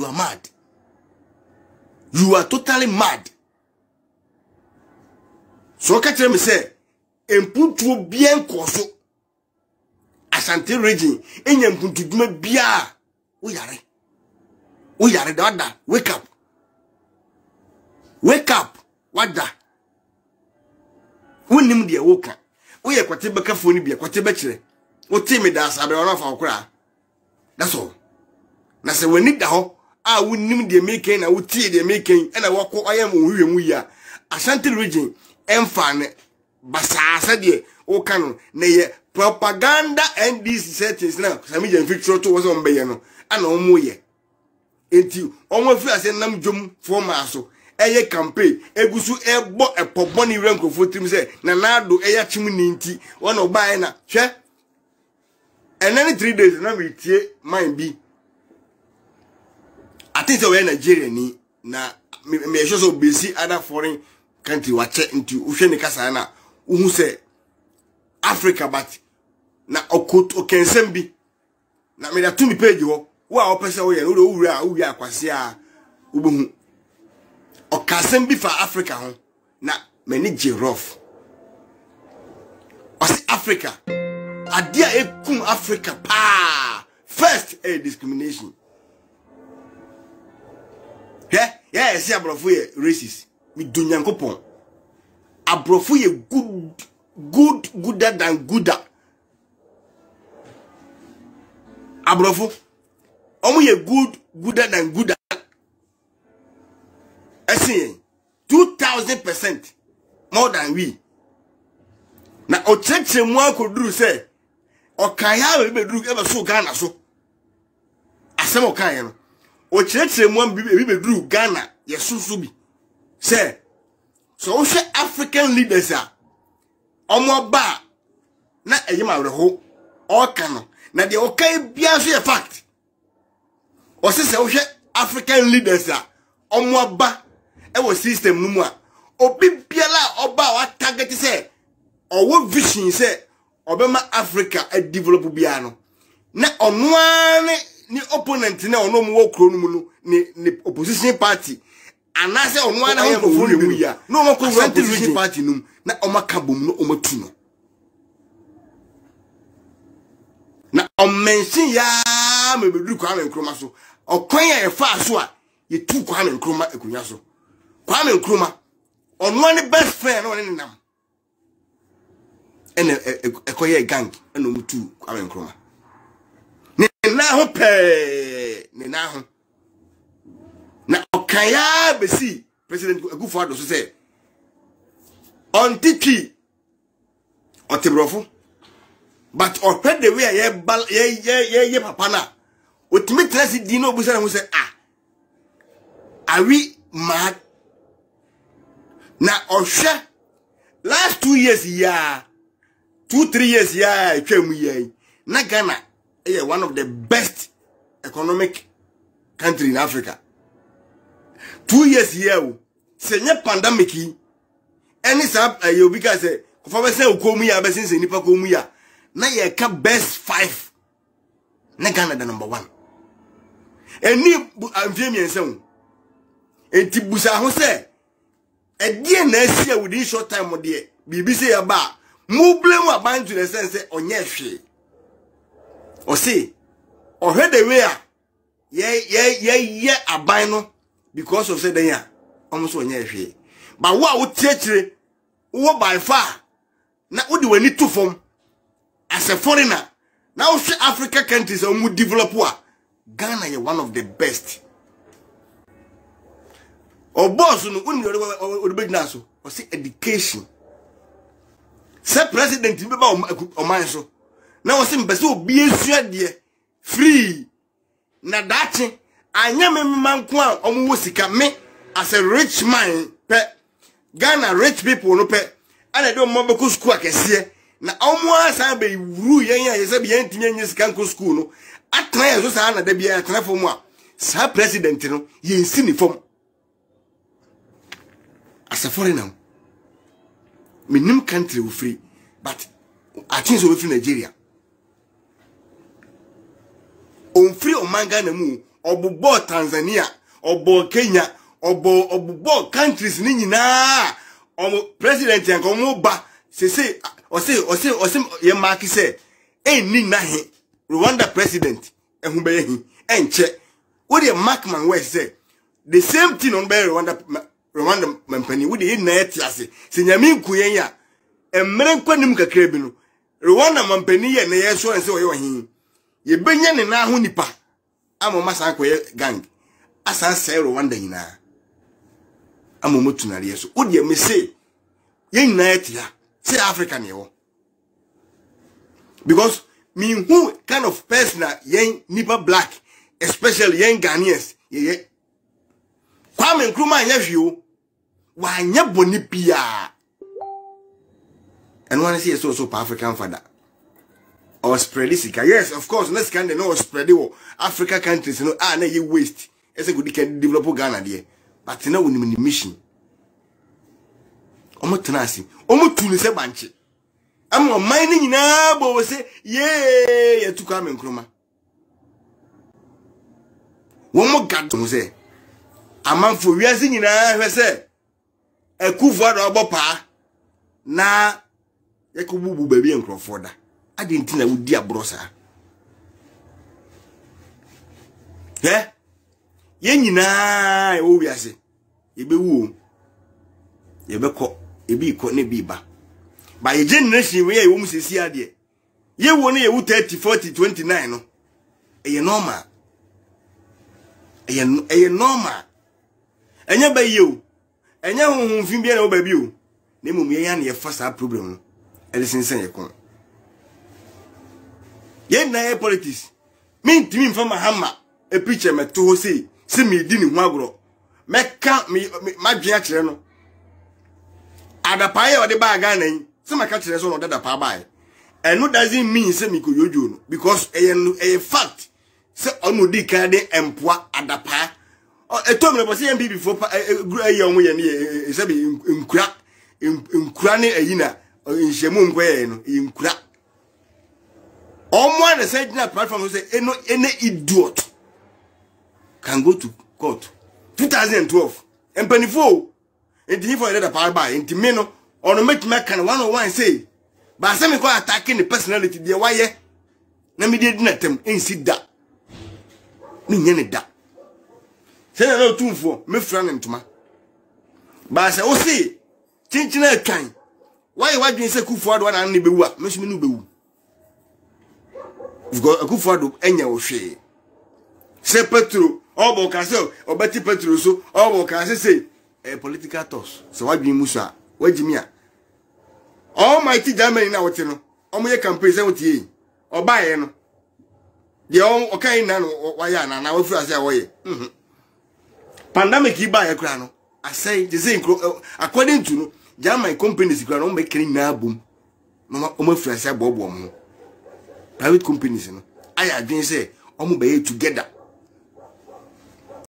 are mad. You are totally mad. So catch me say, imputu bien koso. Asante region, enyam kuntudume bia. Uyare. Uyare da. Wake up. Wake up. Wada. Wonim de woka. Woye kwate beka foni bia kwate bekire. Wo timi da sabe ona fa okra. That's all. Na se wani da ho a wonim de meken na wo tie de meken na wako oyam ohwe mu ya. Asante region emfa ne basasa de wo kan na ye propaganda and these settings now. Sami je fitro to wo so mbe ye no. Ana omo ye. Enti omo fi ase nam dwom for ma so. Eye campaign egusu ebo epoboni renkofo trim se na nado eya chim ni nti wona obae na hwe enani 3 days na we tie mind bi atete we Nigeria ni na me so besi other foreign country wache nti uhwe ni kasa na uhu se Africa but na okot okensem bi na me da to mi page ho wo a opese wo ye no wo wura akwase a ubohu okasem bi fa Africa ho na mani rough osi Africa adia ekum Africa pa first a discrimination esi abrofo ye racist mi dunyankopon abrofo ye gooder than gooder abrofo omo ye gooder than gooder. 2000% more than we. Na o cheche mu akoduru se o kan ya be beduru e be so Ghana so. Asem o kan ye no. O cheche mu be beduru Ghana ye susu bi. Se so o hwe African leaders a omo ba na eyima reho o kan no. Na de o kan bia so ye fact. O se o hwe African leaders a omo ba ewo system numu a obi biala oba wa target say owo vision say obema Africa a develop bia no na onoane ni opponent na ono mu wo kro numu no ni opposition party anase onoane ho ko funu mu ya no mo ko opposition party num na omaka bom no omatu no na o mention ya me bedu Kwame Nkrumah so okwan ya e fa so a ye tu Kwame Nkrumah ekunya so Kwame Nkrumah on one best friend on nam ene ekoye gang eno mutu Kwame Nkrumah ne na ho pe ne na ho na okaya besi president Akufo-Addo so say on tiki otibrofo but or head the way ye papa na otimi trasi di no busa na ho say are we mad? Na osha last 2 years 2-3 years etwam ye na Ghana is one of the best economic country in Africa. 2 years here senye pandemic any sab you because for be say okomu ya be since nipa komu ya na ye ka best 5 na Ghana the number 1 eni amfie miense enti busa ho say edie na asia within short time de bibi say ya ba mu blame aban to the sense onye hwe o say o he the way ye aban no because of say den ya almost onye hwe but wo tiechire wo by far na wo de wani to form as a foreigner now Africa countries are more develop Ghana is one of the best. O boss no uni big naso o say education. Say president be ba o man so. Na o say mbese obi esua de free. Na dachi anya me manko a o mo sika me as a rich man pe Ghana rich people no pe ana de mo be ko school akese na o mo asa be wuru yen ya say be yen tinye nyi sika ko school no atena ye so sa na da bia atena fo mu a sa president no yen si ni fom. As a foreigner, minim country will free, but I think so we free Nigeria. On free o manga na mu obubo Tanzania, obo Kenya, obubo countries ni nyina president yanko mo ba se ose ye mark say ni na he Rwanda president ehun be hi enche what the markman we say the same thing on be Rwanda mampani we dey na etiase se nyame nkuyen ya emmere nkwanim kakra bi no Rwanda mampani ye na ye so ense wo ye ohin ye benya ne na ho nipa amoma san koye gang asan say Rwanda nyina amomo tunare so wo dey me say ye nyina etia say Africa ne wo because me who kind of person yen nipa black especially yen Ghanaians ye Kwame Nkrumah anya hwio wa anya boni bia and one say so for African father or spread this yes of course let's kind no spread it Africa countries no na ye waste ese go can develop Ghana there but na woni ni mission omo tenasi omo tunu se banche am mining nyina bo we say ye to Kwame Nkrumah wo mo gadon say amanfo wiase nyina hwe say Akufo do obopa na yakububu baby enkrofo da adenti na wudi abrosa ye nyina e wo wiase ye bewu ye beko e bi ko ne bi ba ba ye generation we ye wo musisi ade ye wo ne ye wu 30 40 29 no e normal e normal enya ba ye o enya honhom fin bia na wo ba bi o na mum ye ya na ye fa sa problem no e sensen ye kon ye na ye politics min timi mfa mahama e preacher meto ho sei se me di ni hu agro meka madwea kire no adapa ye ode ba Ghana yi se maka kire so no dada ba eno doesn't mean se me ko yojo no because e fact se onu di kan de empoa adapa etom le bosi MB before ye omo ye ne se bi nkura ne ayina nhemu nkwaye no nkura omo na say na platform say any idiot can go to court 2012 empanifo enti for the power by enti me no ono make me kan 101 say ba say me ko attacking the personality there why na me dey dinatem ensi da me nyane da say na no tumfo me fra ne ntoma ba say o see chinchina kan why wadwin say Akufo Addo na ne bewu a me so me no bewu because Akufo Addo enya wo hwe say petro obo ka say obeti petro so obo ka say political toss so wadwin musa wagimi a almighty Germany na wote no omo ye campaign say wote yi obaye no de o kan na no waya na wafu ase a woye pandemic iba ye kra no I say the same according to no German companies kra no make na abum no omo fu ase bobo mo private companies no I adwin say omo be together